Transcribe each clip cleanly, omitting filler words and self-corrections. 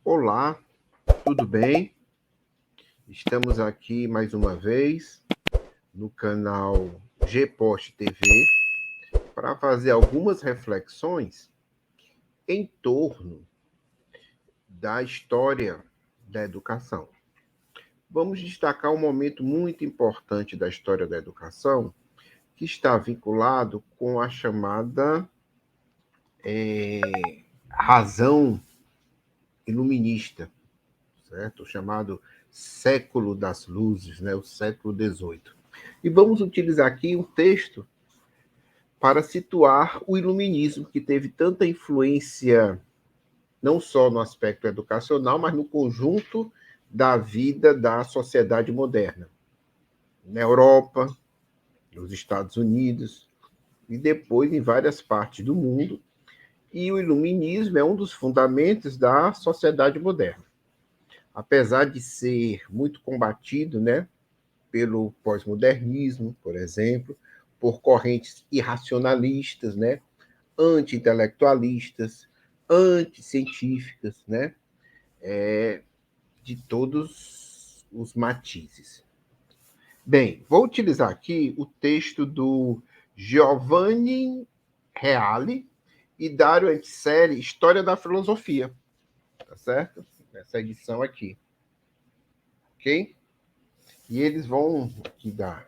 Olá, tudo bem? Estamos aqui mais uma vez no canal GPost TV para fazer algumas reflexões em torno da história da educação. Vamos destacar um momento muito importante da história da educação que está vinculado com a chamada razão iluminista, certo? O chamado século das luzes, né? O século XVIII. E vamos utilizar aqui um texto para situar o iluminismo, que teve tanta influência não só no aspecto educacional, mas no conjunto da vida da sociedade moderna. Na Europa, nos Estados Unidos e depois em várias partes do mundo. E o iluminismo é um dos fundamentos da sociedade moderna. Apesar de ser muito combatido, né, pelo pós-modernismo, por exemplo, por correntes irracionalistas, né, anti-intelectualistas, anticientíficas, né, de todos os matizes. Bem, vou utilizar aqui o texto do Giovanni Reale e Dario Anticelli, História da Filosofia, tá certo? Essa edição aqui, ok? E eles vão aqui da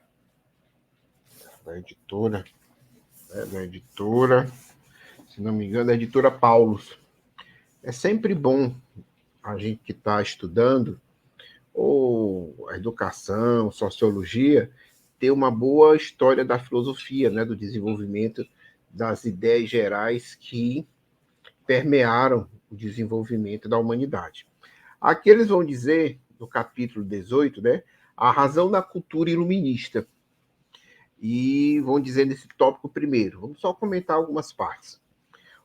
editora, se não me engano, da editora Paulus. É sempre bom a gente que está estudando ou a educação, sociologia, ter uma boa história da filosofia, né, do desenvolvimento das ideias gerais que permearam o desenvolvimento da humanidade. Aqui eles vão dizer, no capítulo 18, né, a razão da cultura iluminista. E vão dizer nesse tópico primeiro. Vamos só comentar algumas partes.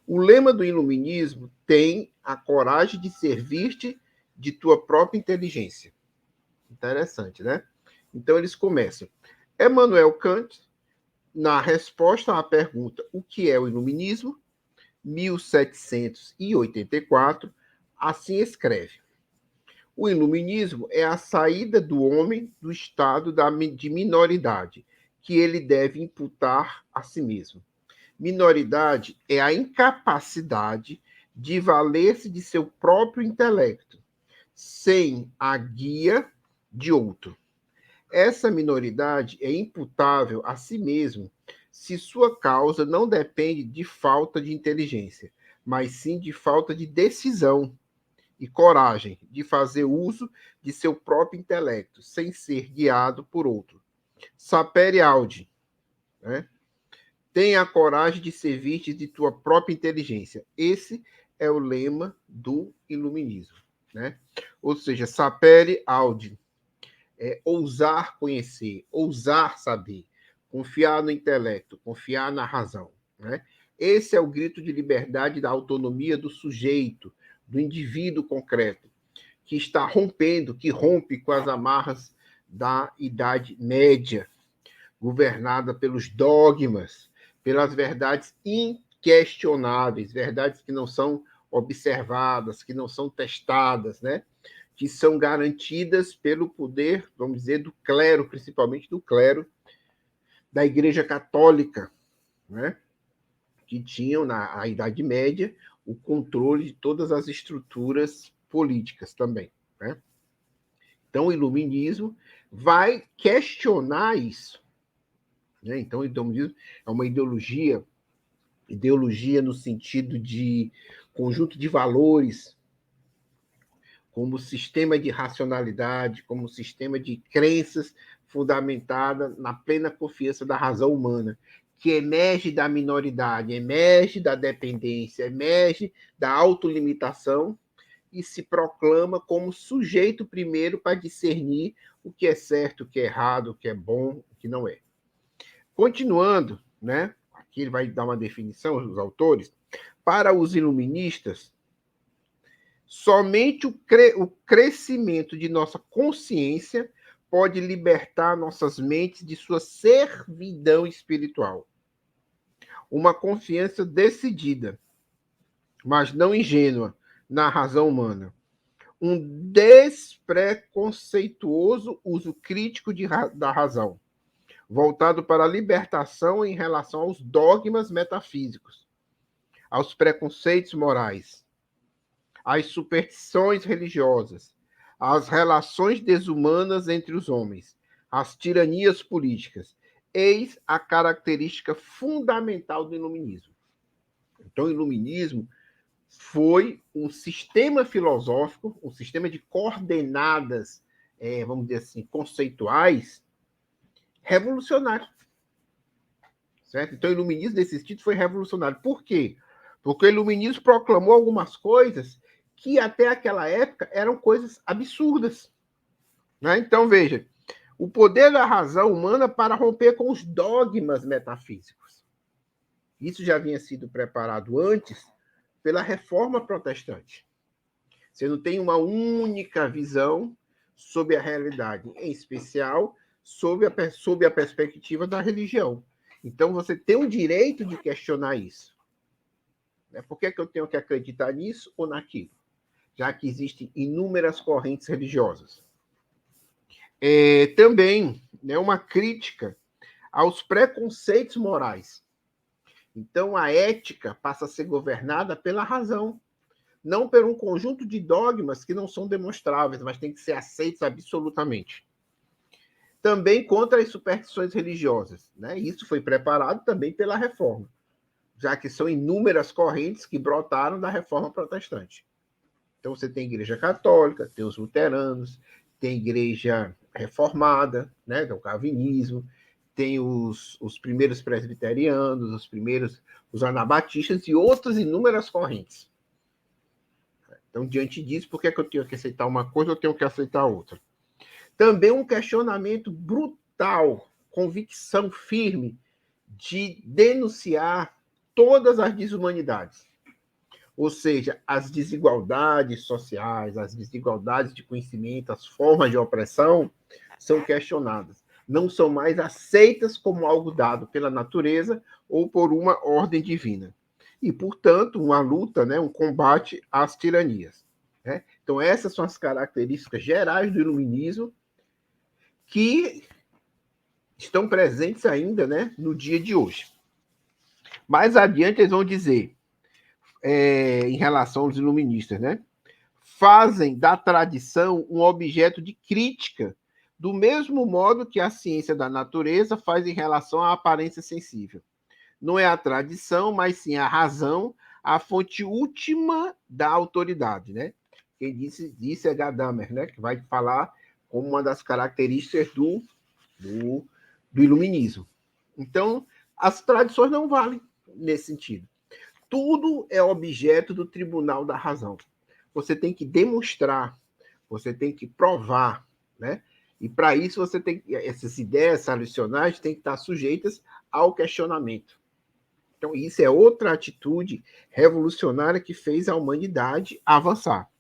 O lema do iluminismo tem a coragem de servir-te de tua própria inteligência. Interessante, né? Então eles começam. Emmanuel Kant, na resposta à pergunta o que é o iluminismo, 1784, assim escreve: o iluminismo é a saída do homem do estado de minoridade, que ele deve imputar a si mesmo. Minoridade é a incapacidade de valer-se de seu próprio intelecto, sem a guia de outro. Essa minoridade é imputável a si mesmo se sua causa não depende de falta de inteligência, mas sim de falta de decisão e coragem de fazer uso de seu próprio intelecto, sem ser guiado por outro. Sapere aude, né? Tenha a coragem de servir-te de tua própria inteligência. Esse é o lema do iluminismo, né? Ou seja, sapere aude, é ousar conhecer, ousar saber, confiar no intelecto, confiar na razão, né? Esse é o grito de liberdade da autonomia do sujeito, do indivíduo concreto, que está rompendo, que rompe com as amarras da Idade Média, governada pelos dogmas, pelas verdades inquestionáveis, verdades que não são observadas, que não são testadas, né? Que são garantidas pelo poder, vamos dizer, do clero, principalmente do clero da Igreja Católica, né? Que tinham, na Idade Média, o controle de todas as estruturas políticas também, né? Então, o iluminismo vai questionar isso, né? Então, o iluminismo é uma ideologia no sentido de conjunto de valores, como sistema de racionalidade, como sistema de crenças fundamentada na plena confiança da razão humana, que emerge da minoridade, emerge da dependência, emerge da autolimitação e se proclama como sujeito primeiro para discernir o que é certo, o que é errado, o que é bom, o que não é. Continuando, né? Aqui ele vai dar uma definição, os autores. Para os iluministas, somente o crescimento de nossa consciência pode libertar nossas mentes de sua servidão espiritual. Uma confiança decidida, mas não ingênua, na razão humana. um despreconceituoso uso crítico da razão, voltado para a libertação em relação aos dogmas metafísicos, aos preconceitos morais, às superstições religiosas, às relações desumanas entre os homens, às tiranias políticas. Eis a característica fundamental do iluminismo. Então, o iluminismo foi um sistema filosófico, um sistema de coordenadas, vamos dizer assim, conceituais, revolucionário. Certo? Então, o iluminismo, nesse sentido, foi revolucionário. Por quê? Porque o iluminismo proclamou algumas coisas que, até aquela época, eram coisas absurdas. Né? Então, veja, o poder da razão humana para romper com os dogmas metafísicos. Isso já havia sido preparado antes pela Reforma Protestante. Você não tem uma única visão sobre a realidade, em especial sob a perspectiva da religião. Então, você tem o direito de questionar isso. Por que eu tenho que acreditar nisso ou naquilo? Já que existem inúmeras correntes religiosas. Também, uma crítica aos preconceitos morais. Então, a ética passa a ser governada pela razão, não por um conjunto de dogmas que não são demonstráveis, mas têm que ser aceitos absolutamente. Também contra as superstições religiosas. Né? Isso foi preparado também pela Reforma, já que são inúmeras correntes que brotaram da Reforma Protestante. Então, você tem a Igreja Católica, tem os luteranos, tem a Igreja Reformada, né, que é o Calvinismo, tem os primeiros presbiterianos, os anabatistas e outras inúmeras correntes. Então, diante disso, por que eu tenho que aceitar uma coisa ou eu tenho que aceitar outra? Também um questionamento brutal, convicção firme de denunciar todas as desumanidades. Ou seja, as desigualdades sociais, as desigualdades de conhecimento, as formas de opressão são questionadas. Não são mais aceitas como algo dado pela natureza ou por uma ordem divina. E, portanto, uma luta, um combate às tiranias. Né? Então, essas são as características gerais do iluminismo que estão presentes ainda, no dia de hoje. Mais adiante, eles vão dizer, em relação aos iluministas, fazem da tradição um objeto de crítica, do mesmo modo que a ciência da natureza faz em relação à aparência sensível. Não é a tradição, mas sim a razão, a fonte última da autoridade. Quem disse é Gadamer, que vai falar como uma das características do iluminismo. Então, as tradições não valem nesse sentido. Tudo é objeto do tribunal da razão. Você tem que demonstrar, você tem que provar, E para isso você tem essas ideias solucionais têm que estar sujeitas ao questionamento. Então isso é outra atitude revolucionária que fez a humanidade avançar.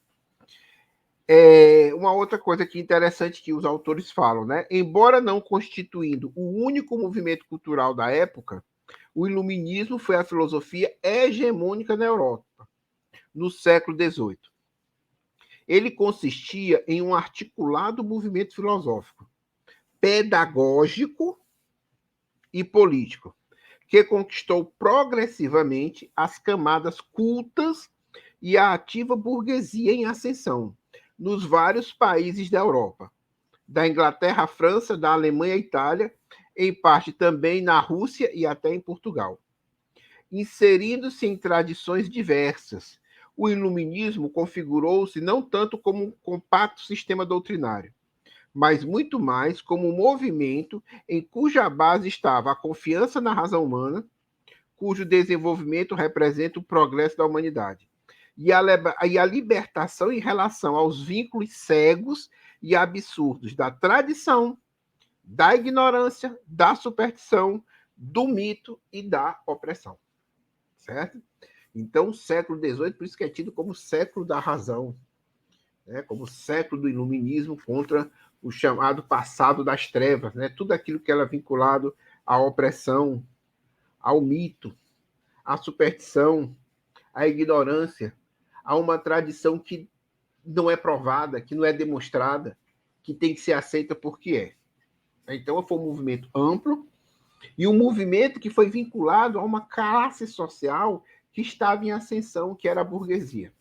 Uma outra coisa que é interessante que os autores falam, Embora não constituindo o único movimento cultural da época, o iluminismo foi a filosofia hegemônica na Europa, no século XVIII. Ele consistia em um articulado movimento filosófico, pedagógico e político, que conquistou progressivamente as camadas cultas e a ativa burguesia em ascensão nos vários países da Europa, da Inglaterra à França, da Alemanha à Itália, em parte também na Rússia e até em Portugal. Inserindo-se em tradições diversas, o iluminismo configurou-se não tanto como um compacto sistema doutrinário, mas muito mais como um movimento em cuja base estava a confiança na razão humana, cujo desenvolvimento representa o progresso da humanidade, e a libertação em relação aos vínculos cegos e absurdos da tradição, da ignorância, da superstição, do mito e da opressão. Certo? Então, o século XVIII, por isso que é tido como século da razão, como século do iluminismo contra o chamado passado das trevas, tudo aquilo que era vinculado à opressão, ao mito, à superstição, à ignorância, a uma tradição que não é provada, que não é demonstrada, que tem que ser aceita porque é. Então, foi um movimento amplo e um movimento que foi vinculado a uma classe social que estava em ascensão, que era a burguesia,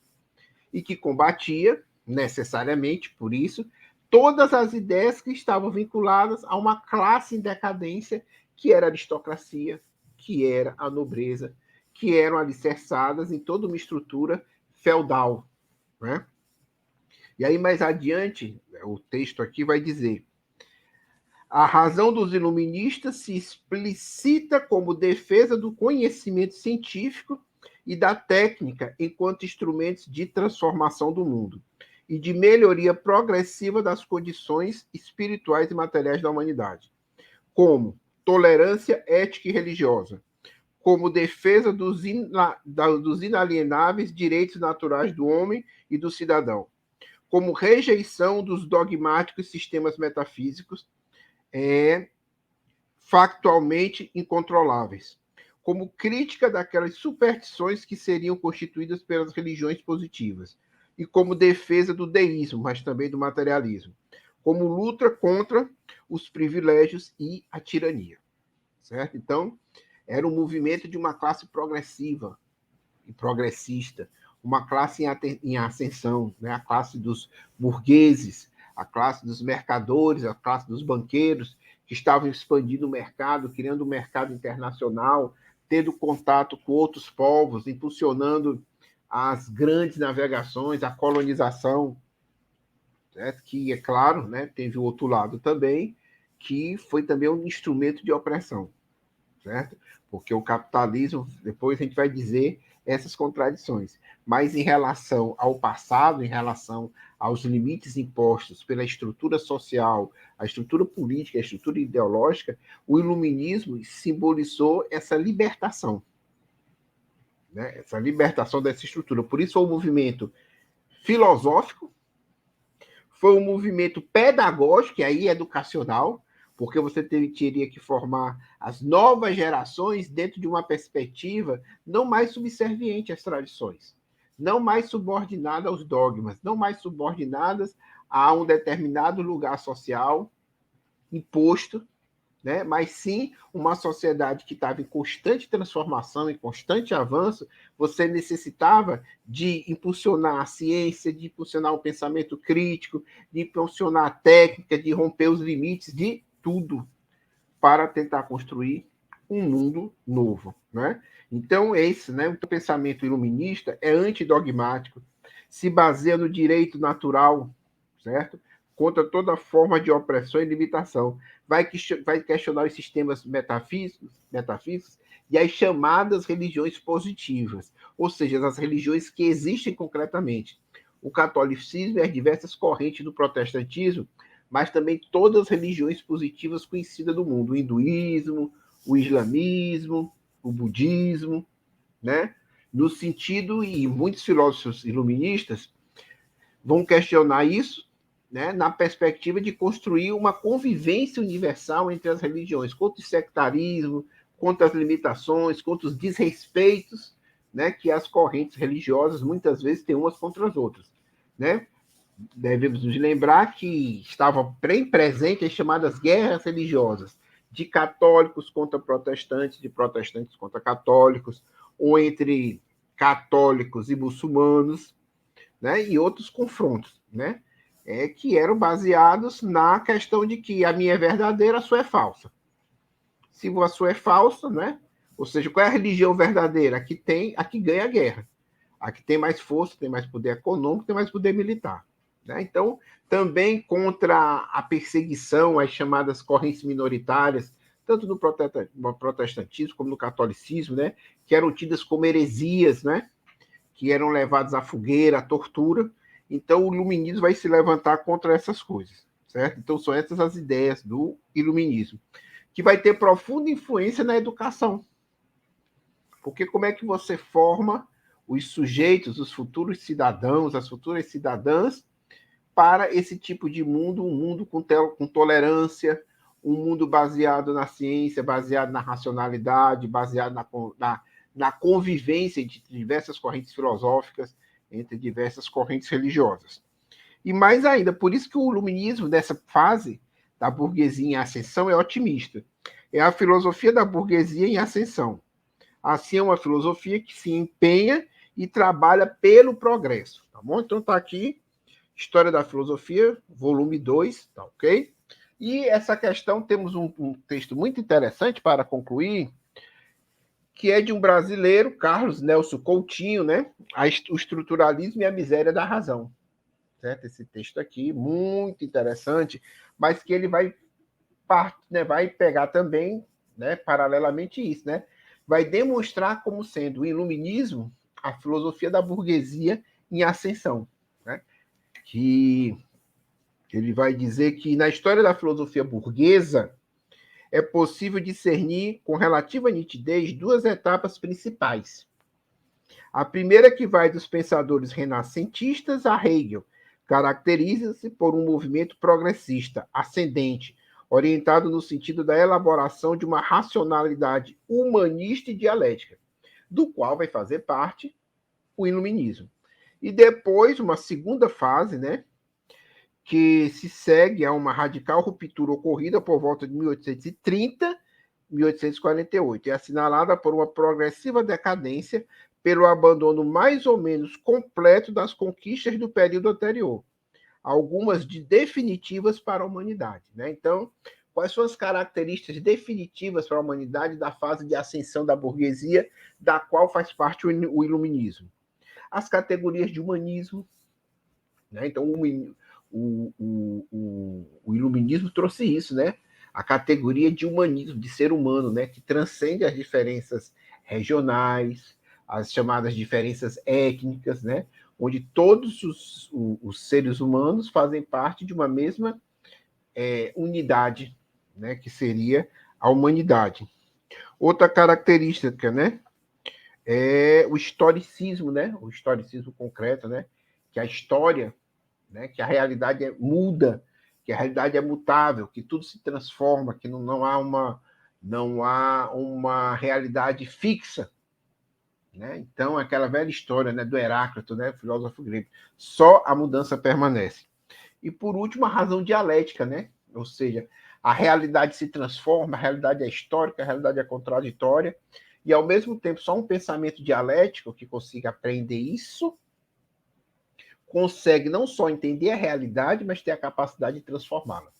e que combatia, necessariamente, por isso, todas as ideias que estavam vinculadas a uma classe em decadência, que era a aristocracia, que era a nobreza, que eram alicerçadas em toda uma estrutura feudal, né? E aí, mais adiante, o texto aqui vai dizer: a razão dos iluministas se explicita como defesa do conhecimento científico e da técnica enquanto instrumentos de transformação do mundo e de melhoria progressiva das condições espirituais e materiais da humanidade, como tolerância ética e religiosa, como defesa dos inalienáveis direitos naturais do homem e do cidadão, como rejeição dos dogmáticos sistemas metafísicos factualmente incontroláveis, como crítica daquelas superstições que seriam constituídas pelas religiões positivas, e como defesa do deísmo, mas também do materialismo, como luta contra os privilégios e a tirania. Certo? Então, era um movimento de uma classe progressiva e progressista, uma classe em ascensão, né? A classe dos burgueses, a classe dos mercadores, a classe dos banqueiros, que estavam expandindo o mercado, criando um mercado internacional, tendo contato com outros povos, impulsionando as grandes navegações, a colonização, certo? Que, é claro, né, teve o outro lado também, que foi também um instrumento de opressão, certo? Porque o capitalismo, depois a gente vai dizer essas contradições, mas em relação ao passado, em relação aos limites impostos pela estrutura social, a estrutura política, a estrutura ideológica, o iluminismo simbolizou essa libertação, né? Essa libertação dessa estrutura. Por isso foi um movimento filosófico, foi um movimento pedagógico, e aí educacional, porque você teria que formar as novas gerações dentro de uma perspectiva não mais subserviente às tradições, não mais subordinada aos dogmas, não mais subordinadas a um determinado lugar social imposto, né? Mas sim uma sociedade que estava em constante transformação, em constante avanço. Você necessitava de impulsionar a ciência, de impulsionar o pensamento crítico, de impulsionar a técnica, de romper os limites de tudo para tentar construir um mundo novo, né? Então, esse, né, o pensamento iluminista é antidogmático, se baseia no direito natural, certo? Contra toda forma de opressão e limitação. Vai questionar os sistemas metafísicos e as chamadas religiões positivas, ou seja, as religiões que existem concretamente. O catolicismo e as diversas correntes do protestantismo, mas também todas as religiões positivas conhecidas do mundo, o hinduísmo, o islamismo, o budismo, né? No sentido, e muitos filósofos iluministas vão questionar isso, né, na perspectiva de construir uma convivência universal entre as religiões, contra o sectarismo, contra as limitações, contra os desrespeitos, né, que as correntes religiosas muitas vezes têm umas contra as outras, né? Devemos nos lembrar que estavam bem presentes as chamadas guerras religiosas, de católicos contra protestantes, de protestantes contra católicos, ou entre católicos e muçulmanos, né, e outros confrontos, né, que eram baseados na questão de que a minha é verdadeira, a sua é falsa. Se a sua é falsa, né, ou seja, qual é a religião verdadeira? A que ganha a guerra. A que tem mais força, tem mais poder econômico, tem mais poder militar. Né? Então, também contra a perseguição às chamadas correntes minoritárias, tanto no protestantismo como no catolicismo, né, que eram tidas como heresias, né, que eram levados à fogueira, à tortura. Então, o iluminismo vai se levantar contra essas coisas, certo? Então, são essas as ideias do iluminismo, que vai ter profunda influência na educação. Porque como é que você forma os sujeitos, os futuros cidadãos, as futuras cidadãs, para esse tipo de mundo, um mundo com tolerância, um mundo baseado na ciência, baseado na racionalidade, baseado na convivência de diversas correntes filosóficas, entre diversas correntes religiosas. E mais ainda, por isso que o iluminismo, nessa fase da burguesia em ascensão, é otimista. É a filosofia da burguesia em ascensão. Assim, é uma filosofia que se empenha e trabalha pelo progresso. Tá bom? Então, está aqui, História da Filosofia, volume 2, tá ok? E essa questão, temos um texto muito interessante para concluir, que é de um brasileiro, Carlos Nelson Coutinho, né? O estruturalismo e a miséria da razão. Certo? Esse texto aqui, muito interessante, mas que ele vai, vai pegar também, né, paralelamente isso, né? Vai demonstrar como sendo o iluminismo a filosofia da burguesia em ascensão, né? Que ele vai dizer que na história da filosofia burguesa é possível discernir com relativa nitidez duas etapas principais. A primeira, que vai dos pensadores renascentistas a Hegel, caracteriza-se por um movimento progressista, ascendente, orientado no sentido da elaboração de uma racionalidade humanista e dialética, do qual vai fazer parte o iluminismo. E depois, uma segunda fase, né, que se segue a uma radical ruptura ocorrida por volta de 1830, 1848, é assinalada por uma progressiva decadência pelo abandono mais ou menos completo das conquistas do período anterior, algumas de definitivas para a humanidade. Né? Então, quais são as características definitivas para a humanidade da fase de ascensão da burguesia, da qual faz parte o iluminismo? As categorias de humanismo. Né? Então, o iluminismo trouxe isso, né? A categoria de humanismo, de ser humano, né? Que transcende as diferenças regionais, as chamadas diferenças étnicas, né? Onde todos os seres humanos fazem parte de uma mesma unidade, né? Que seria a humanidade. Outra característica, né? É o historicismo, né? O historicismo concreto, né? Que a história, né? Que a realidade muda, que a realidade é mutável, que tudo se transforma, que não há uma realidade fixa. Né? Então, aquela velha história, né, do Heráclito, né, filósofo grego, só a mudança permanece. E, por último, a razão dialética, né? Ou seja, a realidade se transforma, a realidade é histórica, a realidade é contraditória, e, ao mesmo tempo, só um pensamento dialético que consiga aprender isso consegue não só entender a realidade, mas ter a capacidade de transformá-la.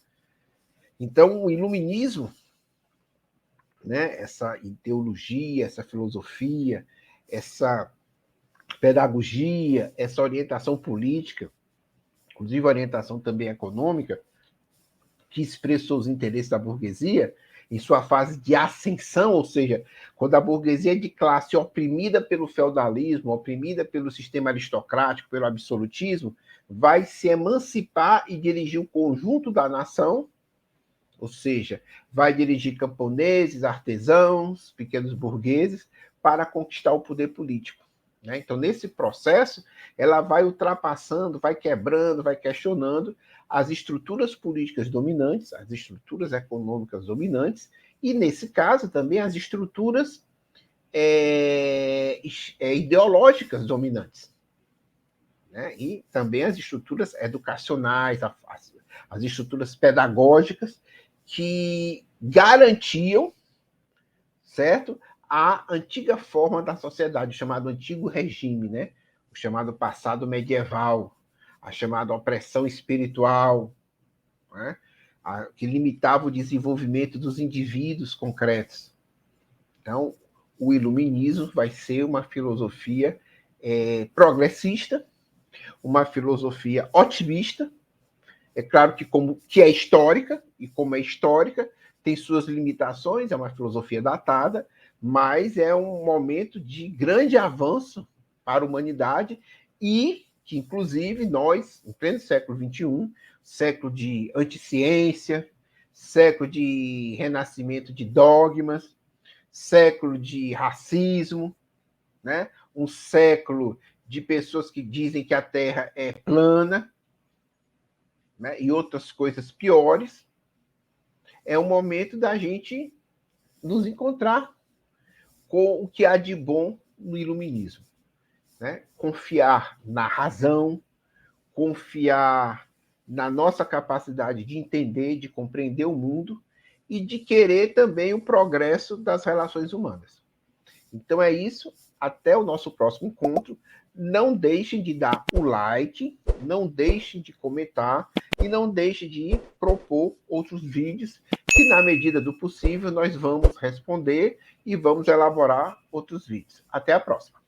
Então, o iluminismo, né, essa ideologia, essa filosofia, essa pedagogia, essa orientação política, inclusive orientação também econômica, que expressou os interesses da burguesia em sua fase de ascensão, ou seja, quando a burguesia de classe oprimida pelo feudalismo, oprimida pelo sistema aristocrático, pelo absolutismo, vai se emancipar e dirigir o conjunto da nação, ou seja, vai dirigir camponeses, artesãos, pequenos burgueses, para conquistar o poder político. Né? Então, nesse processo, ela vai ultrapassando, vai quebrando, vai questionando as estruturas políticas dominantes, as estruturas econômicas dominantes, e, nesse caso, também as estruturas ideológicas dominantes. Né? E também as estruturas educacionais, as estruturas pedagógicas que garantiam, certo, a antiga forma da sociedade, o chamado antigo regime, né? O chamado passado medieval, a chamada opressão espiritual, né? Que limitava o desenvolvimento dos indivíduos concretos. Então, o iluminismo vai ser uma filosofia progressista, uma filosofia otimista. É claro que é histórica, e como é histórica, tem suas limitações, é uma filosofia datada, mas é um momento de grande avanço para a humanidade e que, inclusive, nós, em pleno século XXI, século de anticiência, século de renascimento de dogmas, século de racismo, né? Um século de pessoas que dizem que a Terra é plana, né? E outras coisas piores, é o momento da gente nos encontrar com o que há de bom no iluminismo. Né? Confiar na razão, confiar na nossa capacidade de entender, de compreender o mundo e de querer também o progresso das relações humanas. Então é isso. Até o nosso próximo encontro. Não deixem de dar o like, não deixem de comentar e não deixem de propor outros vídeos que, na medida do possível, nós vamos responder e vamos elaborar outros vídeos. Até a próxima.